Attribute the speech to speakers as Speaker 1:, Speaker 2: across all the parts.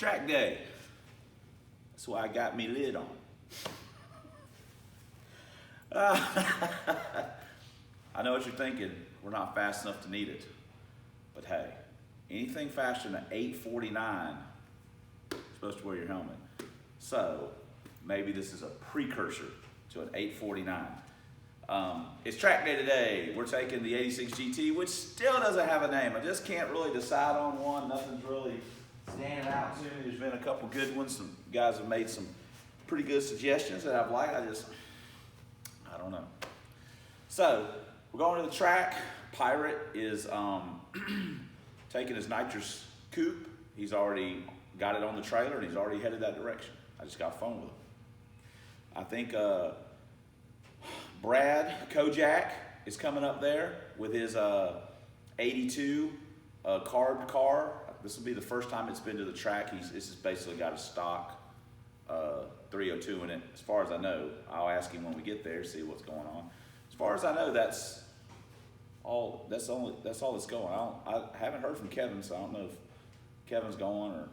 Speaker 1: Track day. That's why I got me lid on. I know what you're thinking. We're not fast enough to need it. But hey, anything faster than 849, you're supposed to wear your helmet. So maybe this is a precursor to an 849. It's track day today. We're taking the 86 GT, which still doesn't have a name. I just can't really decide on one. Nothing's really standing out to me. There's been a couple good ones. Some guys have made some pretty good suggestions that I've liked. I don't know. So we're going to the track. Pirate is taking his nitrous coupe. He's already got it on the trailer and he's already headed that direction. I just got a phone with him. I think Brad Kojak is coming up there with his 82 carb car. This will be the first time it's been to the track. This has basically got a stock 302 in it. As far as I know, I'll ask him when we get there, see what's going on. As far as I know, that's all that's going. I haven't heard from Kevin, so I don't know if Kevin's going or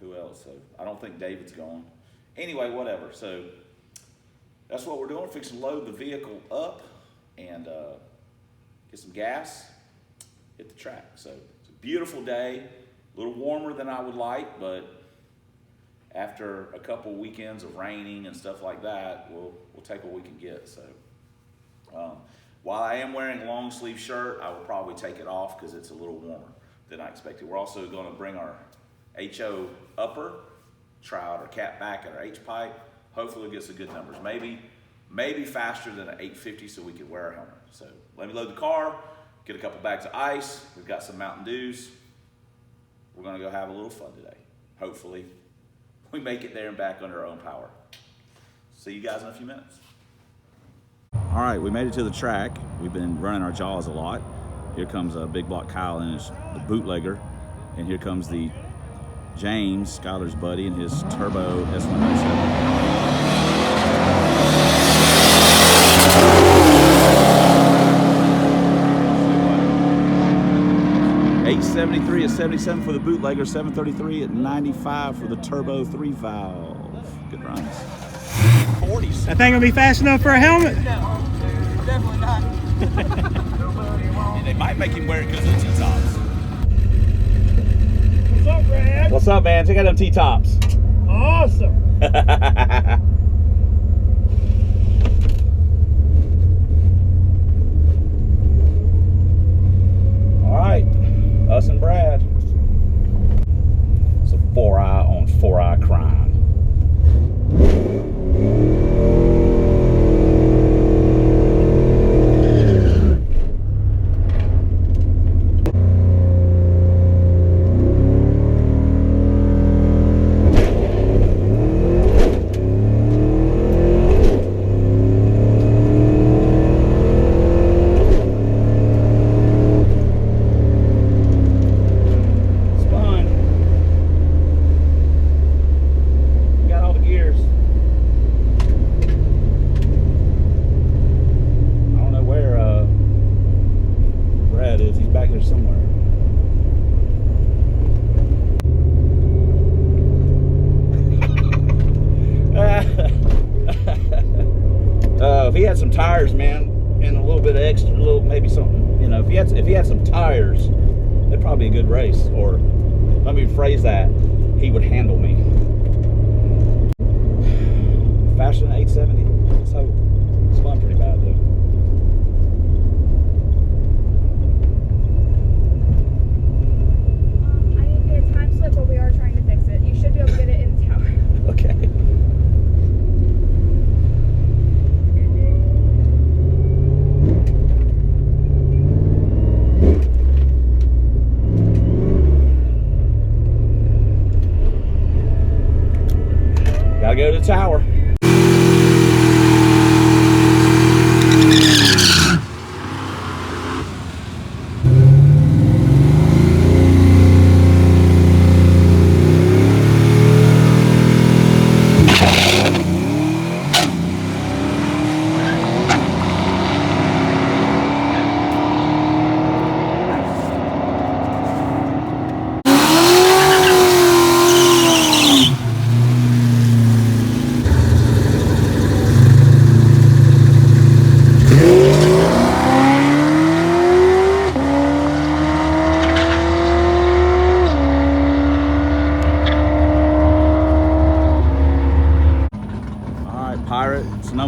Speaker 1: who else. So I don't think David's going. Anyway, whatever. So that's what we're doing. We're fixing to load the vehicle up and get some gas, hit the track. So it's a beautiful day, a little warmer than I would like, but after a couple weekends of raining and stuff like that, we'll take what we can get. So while I am wearing a long sleeve shirt, I will probably take it off because it's a little warmer than I expected. We're also going to bring our HO upper, try out our cap back and our H pipe. Hopefully we'll get some good numbers. Maybe faster than an 850 so we can wear a helmet. So let me load the car, get a couple bags of ice. We've got some Mountain Dews. We're gonna go have a little fun today. Hopefully we make it there and back under our own power. See you guys in a few minutes. All right, we made it to the track. We've been running our jaws a lot. Here comes Big Block Kyle and the bootlegger. And here comes the James, Skylar's buddy, and his turbo S197. 873 at 77 for the bootlegger, 733 at 95 for the turbo 3 valve. Good runs. 40s.
Speaker 2: That thing gonna be fast enough for a helmet?
Speaker 3: No, definitely not.
Speaker 1: Yeah, they might make him wear it because of the T-tops.
Speaker 2: What's up, Brad?
Speaker 1: What's up, man? Check out them T-tops.
Speaker 2: Awesome.
Speaker 1: All right, us and Brad. It's a 4-eye on 4-eye crime. If he had some tires, man, and a little bit of extra, maybe something, you know, if he had some tires, that'd probably be a good race. Or let me rephrase that, he would handle me. Faster than 870. Let's hope. It's spun pretty bad though.
Speaker 4: I didn't get a time slip, but we are trying to fix it. You should be able to get it in the tower.
Speaker 1: Okay. Gotta go to the tower.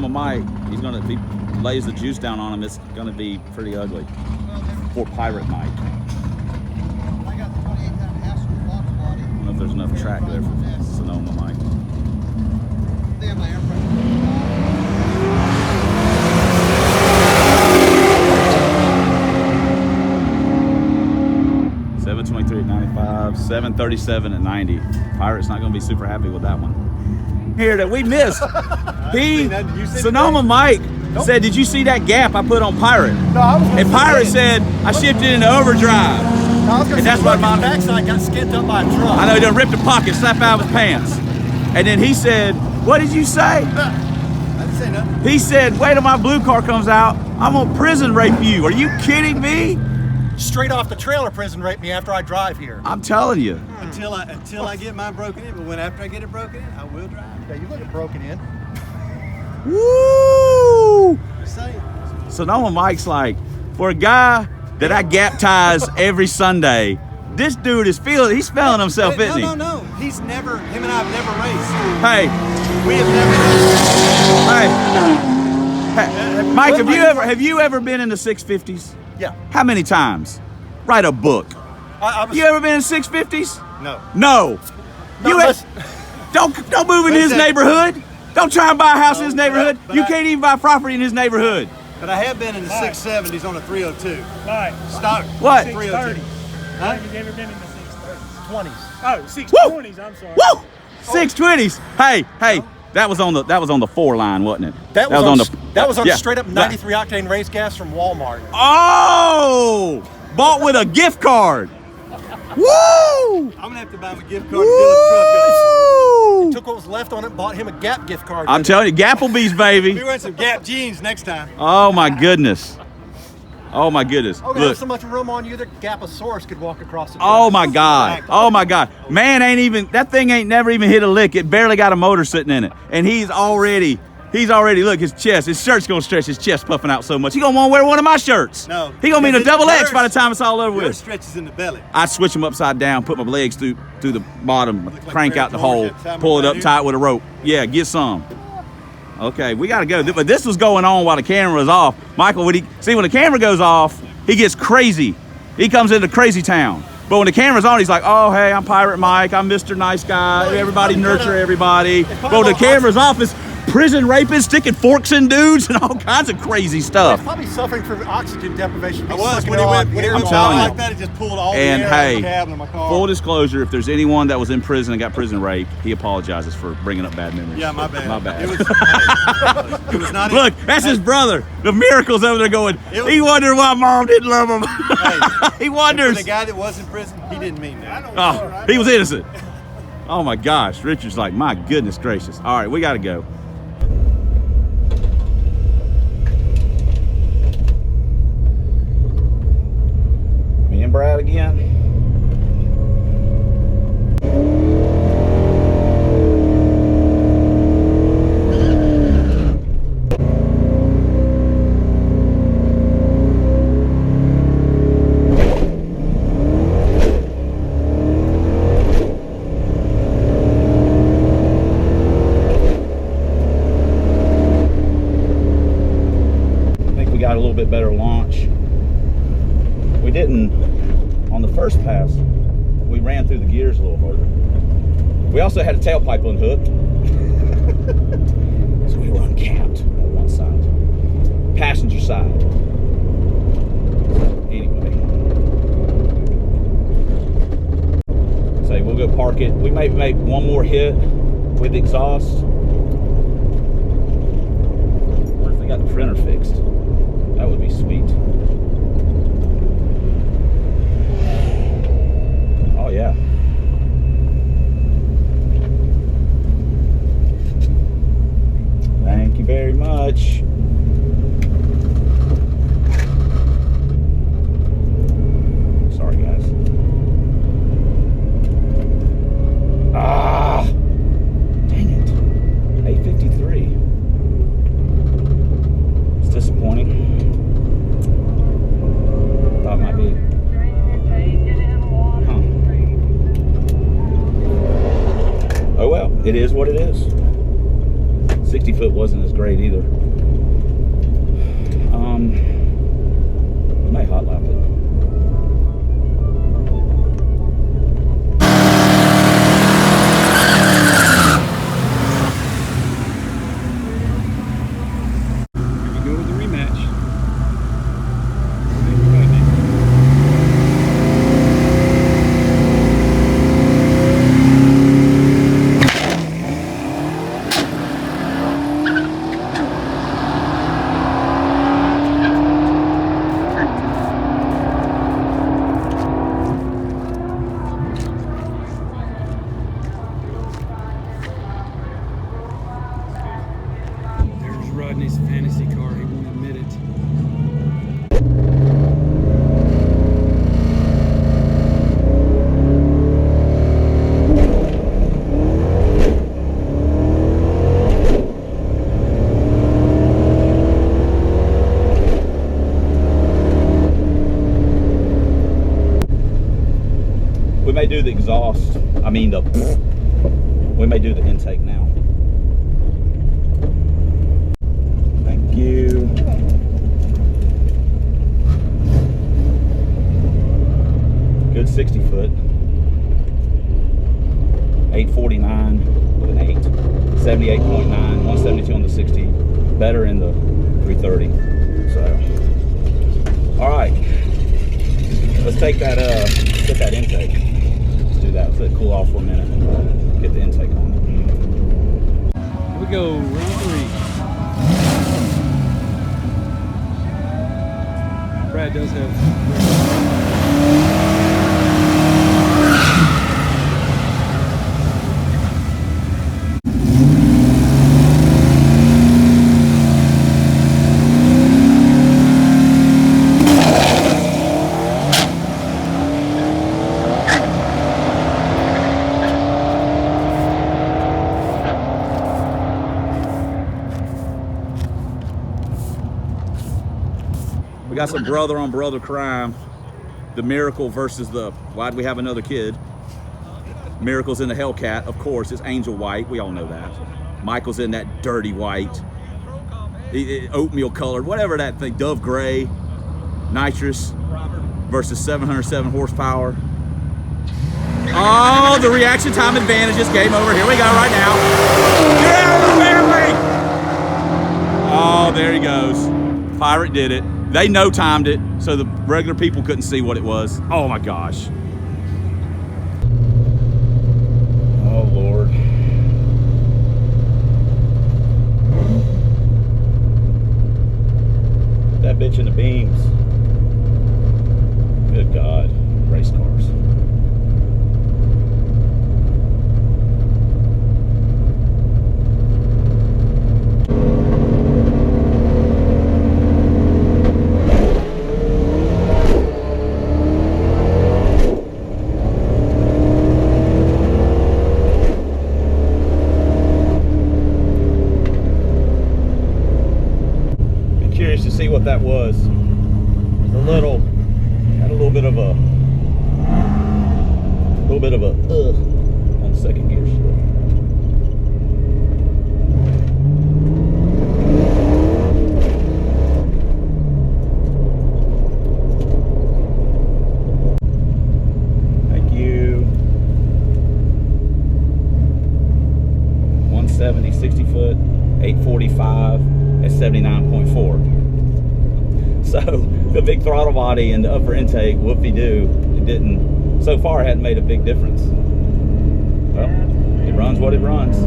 Speaker 1: Sonoma Mike, if he lays the juice down on him, it's gonna be pretty ugly. For Pirate Mike.
Speaker 5: I got the 28-ton hassle box body.
Speaker 1: I don't know if there's enough track there for Sonoma Mike.
Speaker 5: They have my air pressure.
Speaker 1: 723 at 95, 737 at 90. Pirate's not gonna be super happy with that one. Here that we missed. Sonoma Mike said, "Did you see that gap I put on Pirate?"
Speaker 5: No, I was
Speaker 1: And Pirate said, "I shifted into overdrive." And that's what my
Speaker 5: backside got skint up by a truck.
Speaker 1: I know he done ripped a pocket, slapped out of his pants. And then he said, "What did you say?"
Speaker 5: I didn't say nothing.
Speaker 1: He said, "Wait till my blue car comes out. I'm gonna prison rape you." Are you kidding me?
Speaker 5: Straight off the trailer prison rape me after I drive here.
Speaker 1: I'm telling you.
Speaker 5: Until I get mine broken in, but after I get it broken in, I will drive. Yeah, you look it broken in.
Speaker 1: Woo!
Speaker 5: Just saying.
Speaker 1: Sonoma Mike's like, for a guy that I gap ties every Sunday, this dude is he's feeling himself, isn't he?
Speaker 5: No. He's never, him and I have never raced.
Speaker 1: Hey,
Speaker 5: We have never raced.
Speaker 1: hey, Mike, have you ever been in the 650s?
Speaker 5: Yeah.
Speaker 1: How many times? Write a book.
Speaker 5: I was,
Speaker 1: You ever been in 650s?
Speaker 5: no.
Speaker 1: No.
Speaker 5: No,
Speaker 1: You
Speaker 5: unless-
Speaker 1: don't move in his
Speaker 5: Listen.
Speaker 1: neighborhood. Don't try and buy a house in his
Speaker 5: No,
Speaker 1: neighborhood.
Speaker 5: but
Speaker 1: You
Speaker 5: I-
Speaker 1: can't even buy property in his neighborhood.
Speaker 5: But I have been in the 670s on a 302.
Speaker 2: Right.
Speaker 5: Stock.
Speaker 1: What?
Speaker 5: 302.
Speaker 2: 630.
Speaker 5: Huh?
Speaker 2: Have you ever been in the 630s?
Speaker 5: 20s.
Speaker 2: Oh, 620s, I'm sorry.
Speaker 1: Woo! 620s. Hey, that was on the 4 line, wasn't it?
Speaker 5: That was on
Speaker 1: yeah.
Speaker 5: straight up 93 octane race gas from Walmart.
Speaker 1: Oh! Bought with a gift card. Woo!
Speaker 5: I'm gonna have to buy him a gift card to fill his truck up.
Speaker 1: Woo!
Speaker 5: Took what was left on it and bought him a Gap gift card.
Speaker 1: I'm telling you, Gapplebee's,
Speaker 5: Be
Speaker 1: baby.
Speaker 5: wearing some Gap jeans next time.
Speaker 1: Oh my goodness. Oh my goodness.
Speaker 5: Oh, there's
Speaker 1: Look.
Speaker 5: so much room on you that Gaposaurus could walk across the track.
Speaker 1: Oh my God. Oh my God. Man that thing ain't never even hit a lick. It barely got a motor sitting in it. And he's already, look, his shirt's gonna stretch, his chest puffing out so much. He gonna wanna wear one of my shirts.
Speaker 5: No.
Speaker 1: He gonna be in a
Speaker 5: Because
Speaker 1: double X
Speaker 5: yours-
Speaker 1: by the time it's all over
Speaker 5: Yours
Speaker 1: with.
Speaker 5: stretches in the belly.
Speaker 1: I'd switch them upside down, put my legs through the bottom,
Speaker 5: like
Speaker 1: crank
Speaker 5: Brad
Speaker 1: out the hole,
Speaker 5: 331 and
Speaker 1: pull it up
Speaker 5: Pirates.
Speaker 1: tight with a rope. Yeah, get some. Okay, we gotta go. But this was going on while the camera was off. Michael, when the camera goes off, he gets crazy. He comes into crazy town. But when the camera's on, he's like, "Oh, hey, I'm Pirate Mike. I'm Mr. Nice Guy.
Speaker 5: No,
Speaker 1: Everybody
Speaker 5: he's
Speaker 1: nurture
Speaker 5: probably
Speaker 1: everybody."
Speaker 5: probably
Speaker 1: But when the
Speaker 5: not-
Speaker 1: camera's off, it's prison rapists sticking forks in dudes and all kinds of crazy
Speaker 5: He's
Speaker 1: stuff.
Speaker 5: probably suffering from oxygen deprivation.
Speaker 6: I was
Speaker 5: Sucking
Speaker 6: when he
Speaker 5: all
Speaker 6: went
Speaker 5: the air
Speaker 1: I'm
Speaker 5: out.
Speaker 1: telling you.
Speaker 6: like that. He just pulled all
Speaker 1: And
Speaker 6: the air out
Speaker 1: hey,
Speaker 6: of the cab in my car.
Speaker 1: full disclosure, if there's anyone that was in prison and got prison raped, he apologizes for bringing up bad memories.
Speaker 6: Yeah, my bad.
Speaker 1: My bad.
Speaker 6: It was, it was not.
Speaker 1: Look, that's his brother. The Miracle's over there going,
Speaker 6: It was-
Speaker 1: he wondered why mom didn't love him. He
Speaker 6: For
Speaker 1: wonders.
Speaker 6: the guy that was in prison, he didn't mean that.
Speaker 1: Oh, he was innocent. Oh my gosh. Richard's like, my goodness gracious. All right, we got to go. Me and Brad again. I think we got a little bit better launch. We didn't on the first pass. We ran through the gears a little harder. We also had a tailpipe unhooked. So we were uncapped on one side. Passenger side. Anyway. So we'll go park it. We may make one more hit with the exhaust. What if they got the printer fixed? That would be sweet. Oh yeah. Thank you very much. Sorry guys. Ah, dang it. 853. It's disappointing. Thought it might be. Oh well, it is what it is. 60 foot wasn't as great either. may hot lap it.
Speaker 2: Here we go with the rematch. There's Rodney's fantasy car. He won't admit it.
Speaker 1: We may do the exhaust. I mean we may do the intake now. Thank you. Good 60 foot. 849 with an 8. 78.9, 172 on the 60. Better in the 330. So, all right. Let's take that. Get that intake. Let's do that. Let's let it cool off for a minute and get the intake on.
Speaker 2: Here we go, round 3. Brad does have.
Speaker 1: We got some brother on brother crime. The Miracle versus the, why'd we have another kid? Miracle's in the Hellcat, of course. It's Angel White, we all know that. Michael's in that dirty white. Oatmeal colored, whatever that thing, Dove Gray. Nitrous versus 707 horsepower. Oh, the reaction time advantage is game over. Here we go right now. Yeah, family! Oh, there he goes. Pirate did it. They no-timed it, so the regular people couldn't see what it was. Oh my gosh. Oh Lord. Put that bitch in the beams. Good God, race cars. To see what that was. Had a little bit of a on the second gear shift. Thank you. 170, 60 foot, 845 at 79.4. So the big throttle body and the upper intake, whoop-de-doo, it didn't, so far hadn't made a big difference. Well, it runs what it runs.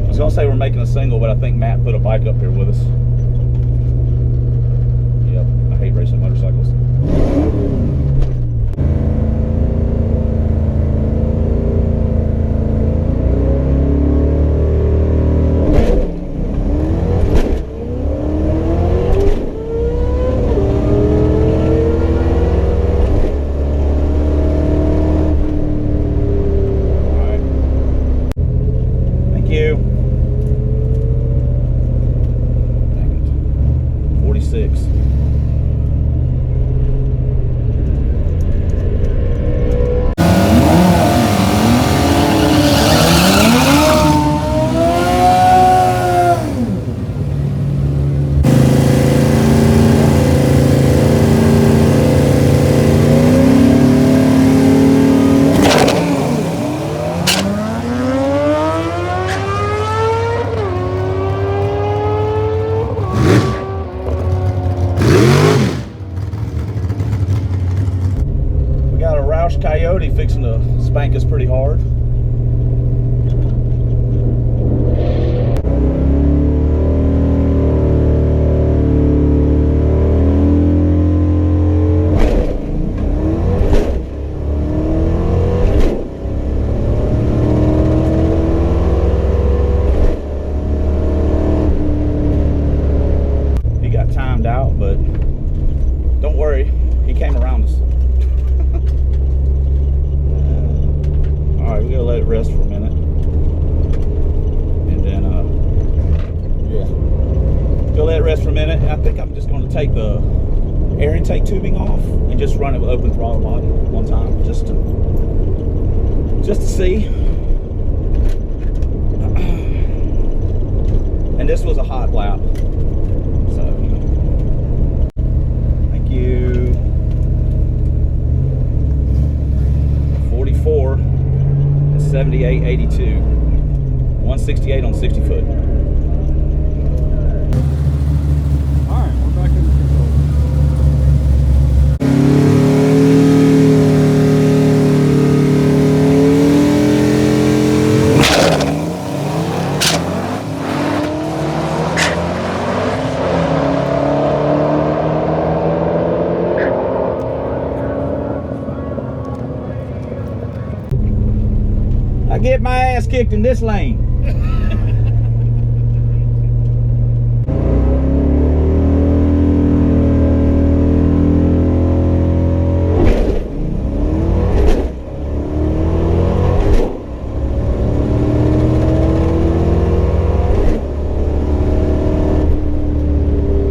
Speaker 1: I was gonna say we're making a single, but I think Matt put a bike up here with us. Yep, I hate racing motorcycles. pretty hard. He got timed out, but don't worry, he came around us. Alright, we gotta let it rest for a minute. And then, yeah. Go let it rest for a minute. I think I'm just gonna take the air intake tubing off and just run it with open throttle body one time, just to see. And this was a hot lap. So, thank you. 44. 78.82, 168 on 60 foot.
Speaker 2: All right, we're back in the control.
Speaker 1: I get my ass kicked in this lane.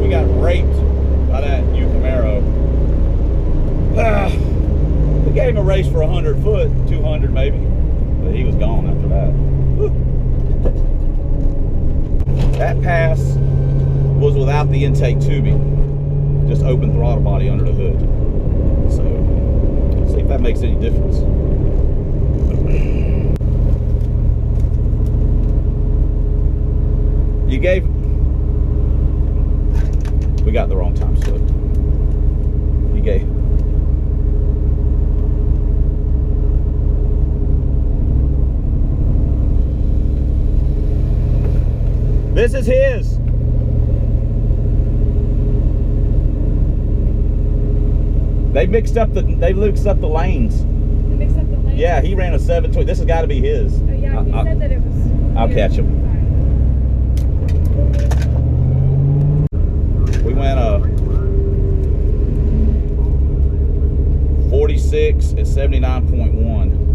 Speaker 1: We got raped by that new Camaro. We gave him a race for 100 foot, 200 maybe. But he was gone after that. Whew. That pass was without the intake tubing, just open throttle body under the hood. So, let's see if that makes any difference. You gave... We got the wrong time slip. You gave... This is his. They mixed up the lanes.
Speaker 4: They mixed up the lanes?
Speaker 1: Yeah, he ran a 720. This has got to be his.
Speaker 4: Oh, yeah, he said that it was...
Speaker 1: I'll catch him. We went 46 at 79.1.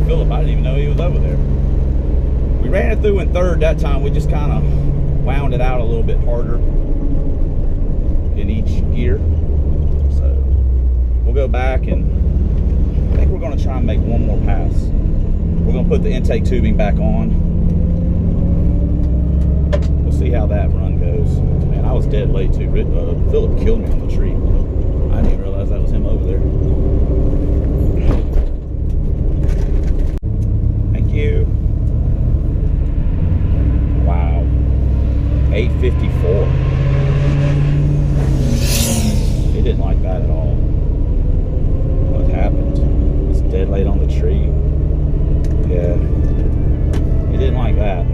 Speaker 1: Phillip, I didn't even know he was over there. We ran it through in third that time. We just kind of wound it out a little bit harder in each gear. So we'll go back, and I think we're going to try and make one more pass. We're going to put the intake tubing back on. We'll see how that run goes. Man, I was dead late too. Phillip killed me on the tree. I didn't even realize that was him over there. You. Wow. 854. He didn't like that at all. What happened? It's dead late on the tree. Yeah. He didn't like that.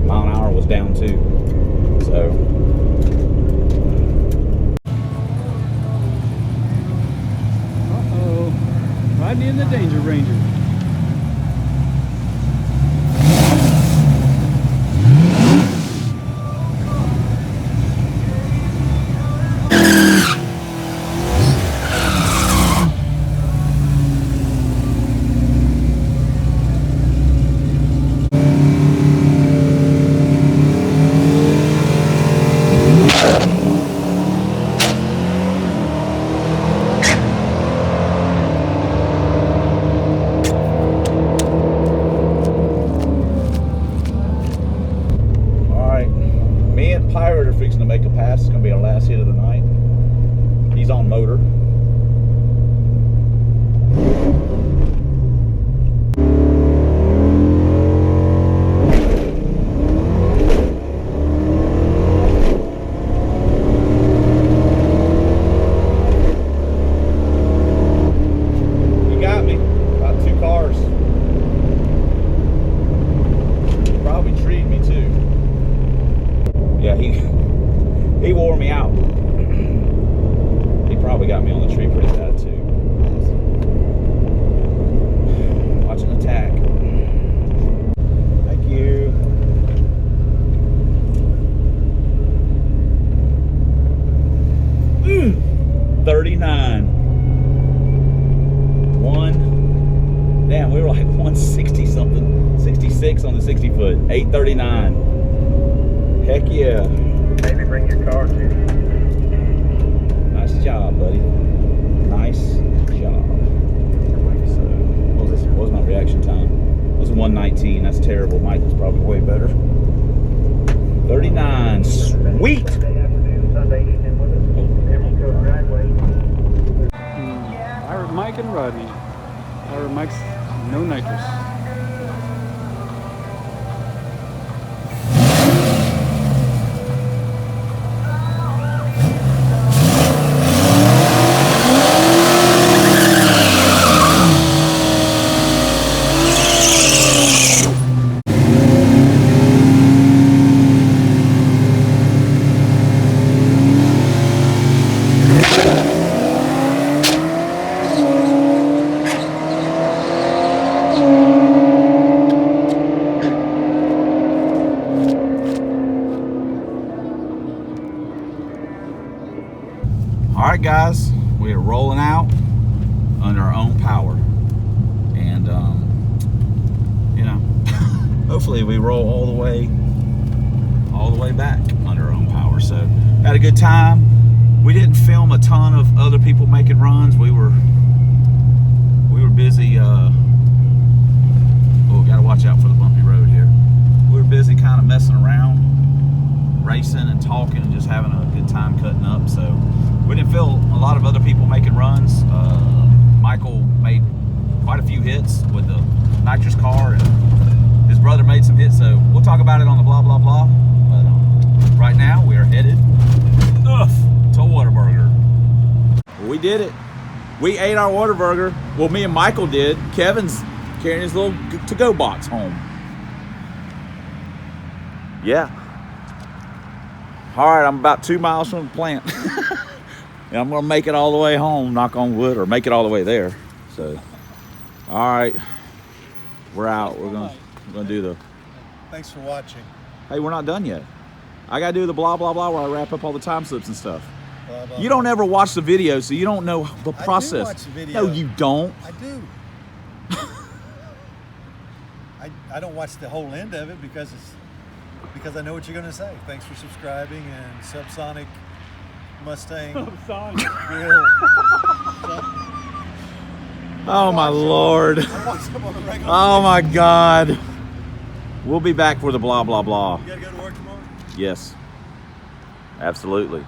Speaker 1: Mile an hour was down too. So.
Speaker 2: Uh-oh. Riding in the Danger Ranger.
Speaker 1: like 160 something, 66 on the 60 foot, 839. Heck yeah.
Speaker 7: Maybe bring your car too.
Speaker 1: Nice job, buddy. Nice job. So, what was my reaction time? It was 119. That's terrible. Mike was probably way better. 39. Sweet.
Speaker 7: Sunday afternoon, Sunday evening with us. Emerald Coast Dragway.
Speaker 2: Pirate Mike and Rodney. Pirate Mike's no nitrous.
Speaker 1: All right, guys, we are rolling out under our own power, and you know, hopefully we roll all the way back under our own power. So had a good time. We didn't film a ton of other people making runs. We were busy. Oh, gotta watch out for the bumpy road here. We were busy kind of messing around, racing and talking and just having a good time cutting up. So we didn't film a lot of other people making runs. Michael made quite a few hits with the nitrous car, and his brother made some hits. So we'll talk about it on the blah blah blah. But right now we are headed to Whataburger. We did it. We ate our Whataburger. Well, me and Michael did. Kevin's carrying his little to-go box home. Yeah. All right, I'm about 2 miles from the plant. And I'm gonna make it all the way home, knock on wood, or make it all the way there. So, all right, we're out. We're gonna do the.
Speaker 6: Thanks for watching.
Speaker 1: Hey, we're not done yet. I gotta do the blah blah blah where I wrap up all the time slips and stuff.
Speaker 6: Blah, blah,
Speaker 1: You don't ever watch the video, so you don't know the
Speaker 6: I do
Speaker 1: process.
Speaker 6: watch the video.
Speaker 1: No, you don't.
Speaker 6: I do. I don't watch the whole end of it because I know what you're gonna say. Thanks for subscribing and subsonic Mustang grill.
Speaker 1: Oh my Lord.
Speaker 6: I watch them on a regular
Speaker 1: Oh my God. We'll be back for the blah blah blah.
Speaker 6: You gotta go to work tomorrow?
Speaker 1: Yes, absolutely.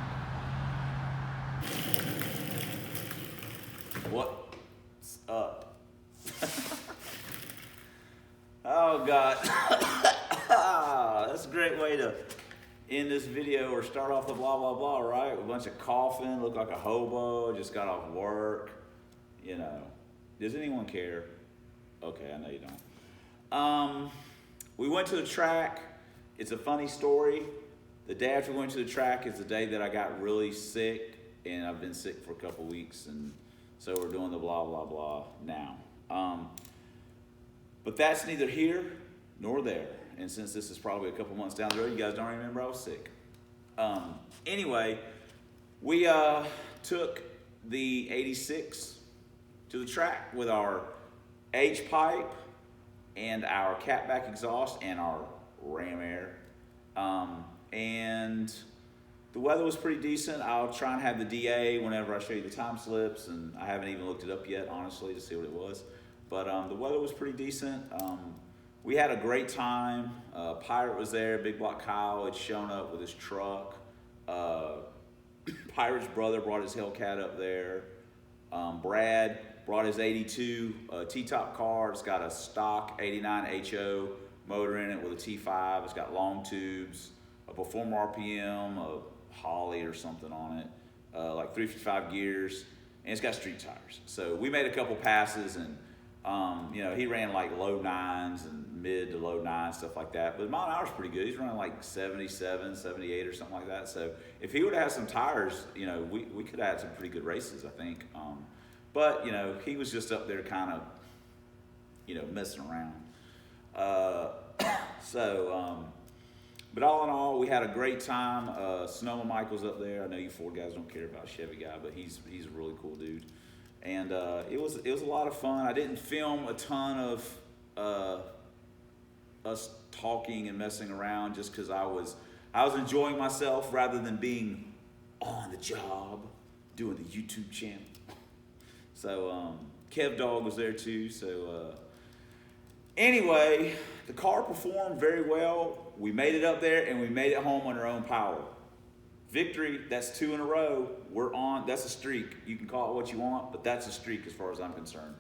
Speaker 1: What's up? Oh God. That's a great way to end this video or start off the blah blah blah, right? A bunch of coughing, look like a hobo, just got off work. You know, does anyone care? Okay, I know you don't. We went to the track. It's a funny story. The day after we went to the track is the day that I got really sick, and I've been sick for a couple weeks, and so we're doing the blah blah blah now. But that's neither here nor there. And since this is probably a couple months down the road, you guys don't remember I was sick. Anyway, we took the 86 to the track with our H pipe and our catback exhaust and our ram air. And the weather was pretty decent. I'll try and have the DA whenever I show you the time slips, and I haven't even looked it up yet, honestly, to see what it was. But the weather was pretty decent. We had a great time. Pirate was there. Big Block Kyle had shown up with his truck. Pirate's brother brought his Hellcat up there. Brad brought his 82 T-top car. It's got a stock 89 HO motor in it with a T5. It's got long tubes, a Performer RPM, a Holly or something on it, like 355 gears, and it's got street tires. So we made a couple passes, and you know, he ran like low 9s and mid to low 9s, stuff like that. But mile an hour's pretty good. He's running like 77, 78 or something like that. So if he would have had some tires, you know, we could have had some pretty good races, I think. But, you know, he was just up there kind of, you know, messing around. But all in all, we had a great time. Sonoma Mike was up there. I know you Ford guys don't care about Chevy guy, but he's a really cool dude. And it was a lot of fun. I didn't film a ton of us talking and messing around just because I was enjoying myself rather than being on the job doing the YouTube channel. So Kevdog was there too. So anyway, the car performed very well. We made it up there and we made it home on our own power. Victory, that's 2 in a row. We're on, that's a streak. You can call it what you want, but that's a streak as far as I'm concerned.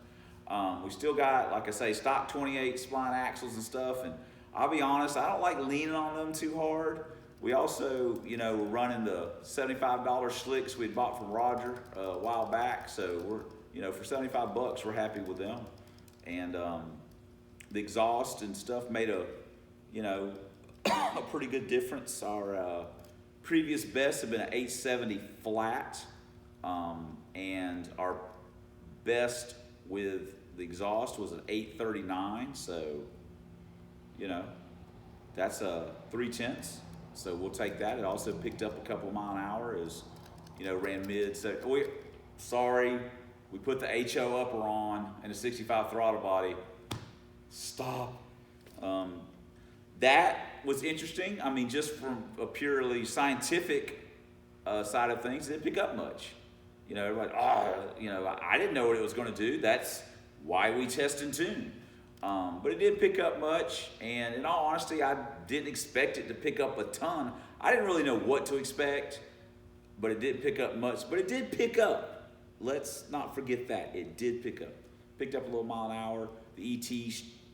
Speaker 1: We still got, like I say, stock 28 spline axles and stuff, and I'll be honest, I don't like leaning on them too hard. We also, you know, we're running the $75 slicks we had bought from Roger a while back, so we're, you know, for 75 bucks, we're happy with them. And the exhaust and stuff made a, you know, a pretty good difference. Our previous best have been an 870 flat, and our best with the exhaust was an 839. So, you know, that's a 3/10. So we'll take that. It also picked up a couple of mile an hour as, you know, ran mid. So we put the HO upper on and a 65 throttle body. Stop. That was interesting. I mean, just from a purely scientific side of things, it didn't pick up much. You know, everybody, you know, I didn't know what it was going to do. That's why we test and tune. But it didn't pick up much, and in all honesty, I didn't expect it to pick up a ton. I didn't really know what to expect, but it didn't pick up much. But it did pick up. Let's not forget that. It did pick up. Picked up a little mile an hour. The ET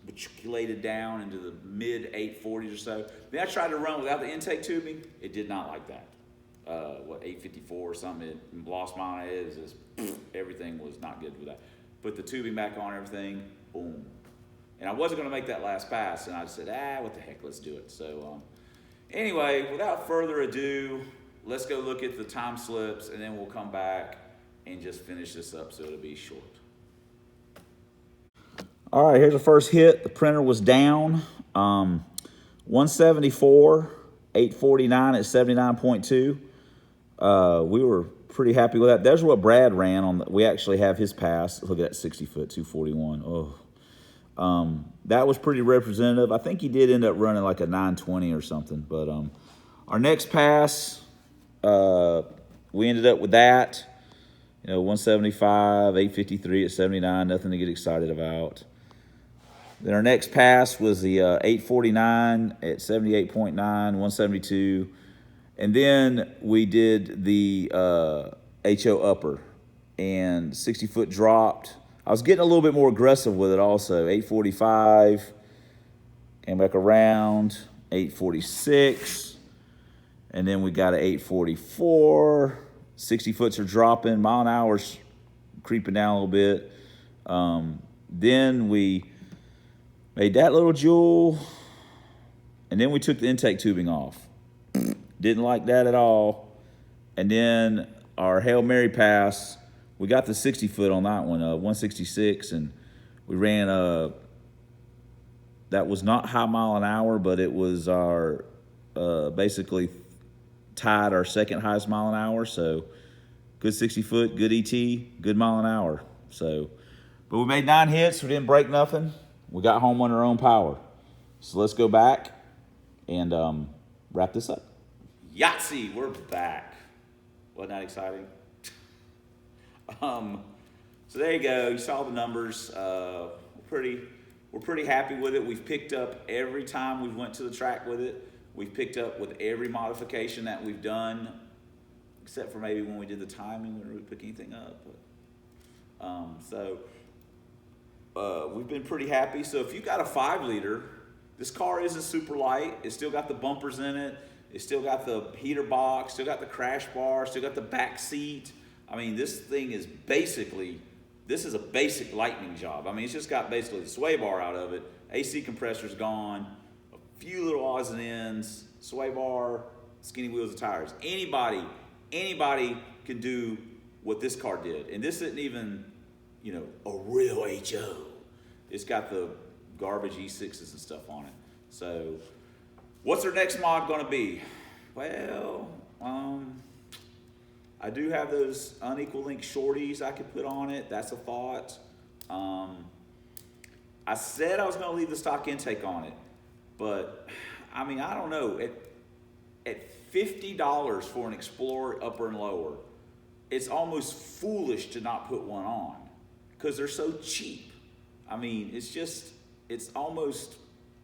Speaker 1: matriculated down into the mid 840s or so. Then I tried to run without the intake tubing. It did not like that. 854 or something. It lost my head. Everything was not good with that. Put the tubing back on, everything, boom. And I wasn't going to make that last pass, and I said, what the heck, let's do it. So anyway, without further ado, let's go look at the time slips, and then we'll come back and just finish this up so it'll be short. All right, here's the first hit. The printer was down. 174, 849 at 79.2. We were pretty happy with that. There's what Brad ran on. We actually have his pass. Look at that 60 foot, 241. Oh. That was pretty representative. I think he did end up running like a 920 or something. But our next pass, we ended up with that. You know, 175, 853 at 79. Nothing to get excited about. Then our next pass was the 849 at 78.9, 172. And then we did the HO upper, and 60 foot dropped. I was getting a little bit more aggressive with it also. 845, came back around, 846, and then we got an 844. 60 foots are dropping, mile an hour's creeping down a little bit. Then we made that little jewel, and then we took the intake tubing off. Didn't like that at all. And then our Hail Mary pass, we got the 60 foot on that one, 166, and we ran that was not high mile an hour, but it was our basically tied our second highest mile an hour. So good 60 foot, good ET, good mile an hour. So, but we made 9 hits. We didn't break nothing. We got home on our own power. So let's go back and wrap this up. Yahtzee, we're back. Wasn't that exciting? So there you go. You saw the numbers. We're pretty happy with it. We've picked up every time we've went to the track with it. We've picked up with every modification that we've done, except for maybe when we did the timing, we didn't really pick anything up. But, we've been pretty happy. So if you got a 5-liter, this car isn't super light. It's still got the bumpers in it. It's still got the heater box, still got the crash bar, still got the back seat. I mean, this thing is basically, this is a basic lightning job. I mean, it's just got basically the sway bar out of it. AC compressor's gone. A few little odds and ends, sway bar, skinny wheels and tires. Anybody can do what this car did. And this isn't even, you know, a real HO. It's got the garbage E6s and stuff on it. So what's our next mod gonna be? Well, I do have those unequal link shorties I could put on it. That's a thought. I said I was going to leave the stock intake on it, but I mean, I don't know. At $50 for an Explorer upper and lower, it's almost foolish to not put one on because they're so cheap. I mean, it's almost,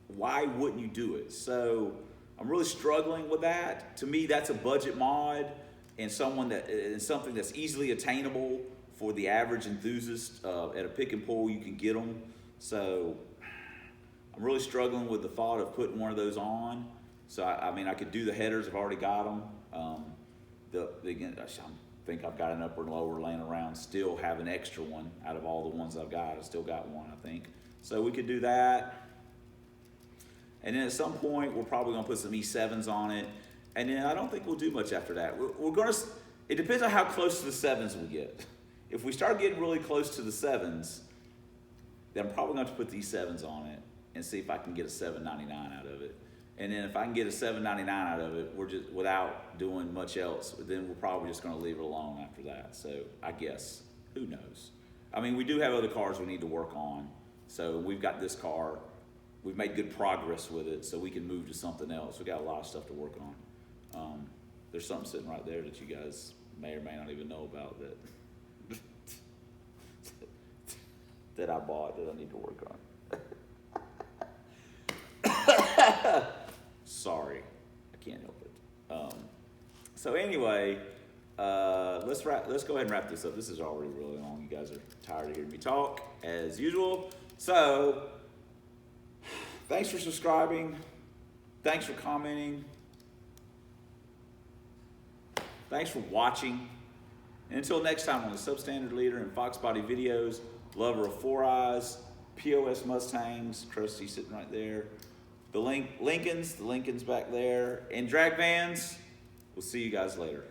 Speaker 1: why wouldn't you do it? So I'm really struggling with that. To me, that's a budget mod and something that's easily attainable for the average enthusiast. At a pick and pull, you can get them. So I'm really struggling with the thought of putting one of those on. So I mean, I could do the headers. I've already got them. I think I've got an upper and lower laying around. Still have an extra one out of all the ones I've got. I still got one, I think. So we could do that. And then at some point, we're probably gonna put some E7s on it. And then I don't think we'll do much after that. It depends on how close to the 7s we get. If we start getting really close to the 7s, then I'm probably gonna have to put these 7s on it and see if I can get a $7.99 out of it. And then if I can get a $7.99 out of it, we're just, without doing much else, then we're probably just gonna leave it alone after that. So I guess, who knows? I mean, we do have other cars we need to work on. So we've got this car, we've made good progress with it, so we can move to something else. We got a lot of stuff to work on. There's something sitting right there that you guys may or may not even know about that I bought that I need to work on. Sorry, I can't help it. So anyway, let's go ahead and wrap this up. This is already really long. You guys are tired of hearing me talk, as usual. So, thanks for subscribing. Thanks for commenting. Thanks for watching. And until next time on the Substandard Leader and Fox Body Videos, lover of 4 eyes, POS Mustangs, Krusty sitting right there, the Lincolns back there, and drag vans. We'll see you guys later.